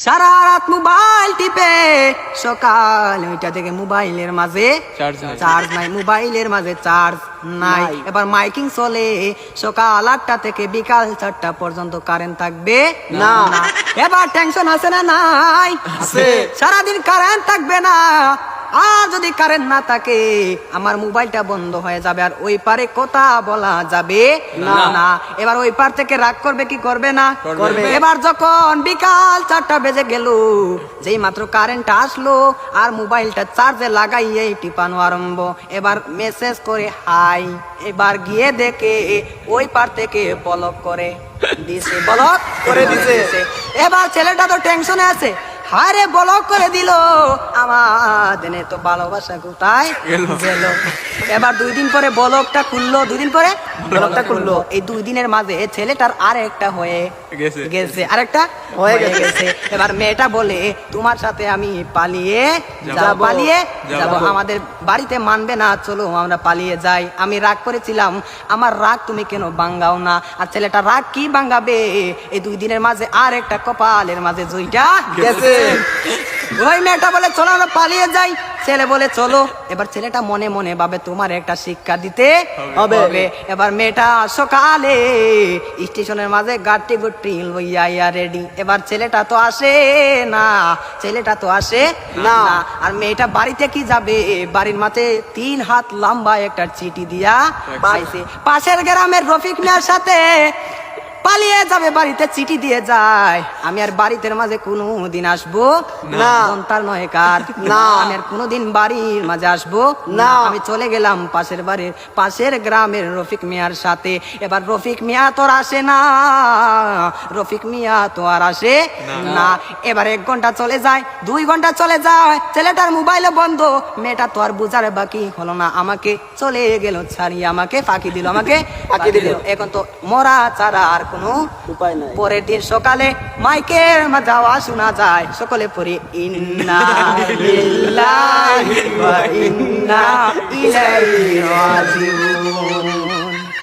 সারা রাত মোবাইল টিপে সকাল 9টা থেকে মোবাইলের মাঝে চার্জ নাই, মোবাইলের মাঝে চার্জ নাই। এবার মাইকিং চলে সকাল 8টা থেকে বিকাল 4টা পর্যন্ত কারেন্ট থাকবে না। এবার টেনশন আছে না নাই? সারাদিন কারেন্ট থাকবে না, আর যদি কারেন্ট না থাকে আমার মোবাইলটা বন্ধ হয়ে যাবে, আর ওই পারে কথা বলা যাবে না। এবার ওই পার থেকে রাগ করবে কি করবে না? করবে। এবার যখন বিকাল 4টা বেজে গেল, যেই মাত্র কারেন্ট আসলো আর মোবাইলটা চার্জে লাগাইয়ে টিপানো আরম্ভ, এবার মেসেজ করে হাই। এবার গিয়ে দেখে ওই পার থেকে ব্লক করে দিছে, ব্লক করে দিছে। এবার ছেলেটা তো টেনশনে আছে, হারে ব্লক করে দিল, আমাদের তো ভালোবাসা কোথায় গেল। এবার 2 দিন পরে ব্লকটা খুললো, 2 দিন পরে ব্লকটা খুললো। এই 2 দিনের মাঝে ছেলেটার আরেকটা হয়ে গেছে, আরেকটা হয়ে গেছে। এবার মেয়েটা বলে তোমার সাথে আমি পালিয়ে যাব, আমাদের বাড়িতে মানবে না, চলো আমরা পালিয়ে যাই। আমি রাগ করেছিলাম, আমার রাগ তুমি কেন ভাঙ্গাও না? আর ছেলেটা রাগ কি ভাঙ্গাবে, এই 2 দিনের মাঝে আরেকটা কপালের মাঝে জুইটা গেছে। ওই মেয়েটা বলে চলো আমরা পালিয়ে যাই, ছেলে বলে চলো। এবার ছেলেটা মনে মনে ভাবে তোমার একটা শিক্ষা দিতে হবে। এবার মেয়েটা সকালে স্টেশনের মাঝে গাড়ি গুটি লইয়া রেডি। এবার ছেলেটা তো আসে না, আর মেয়েটা বাড়িতে কি যাবে, বাড়ির মাঝে 3 হাত লম্বা একটা চিঠি দিয়া পাইছে। পাশের গ্রামের রফিক মিয়ার সাথে পালিয়ে যাবে, বাড়িতে চিঠি দিয়ে যায়, আমি আর বাড়িতে মাঝে কোনোদিন আসবো না। তার নয় কার না, আমি আর কোনোদিন বাড়ির মাঝে আসবো না। আমি চলে গেলাম পাশের গ্রামের রফিক মিয়ার সাথে। এবার রফিক মিয়া তো আর আসে না, এবার 1 ঘন্টা চলে যায়, 2 ঘন্টা চলে যায়, ছেলেটার মোবাইলে বন্ধ। মেয়েটা তো আর বুঝার বাকি হলো না, আমাকে চলে গেল ছাড়িয়ে, আমাকে ফাঁকি দিল। এখন তো মরা ছাড়া আর কোনো উপায় নাই। পরের দিন সকালে মাইকের মাঝে আওয়াজ শোনা যায়, সকলে পড়ে ইন্না লিল্লাহি ওয়া ইন্না ইলাইহি রাজিউন।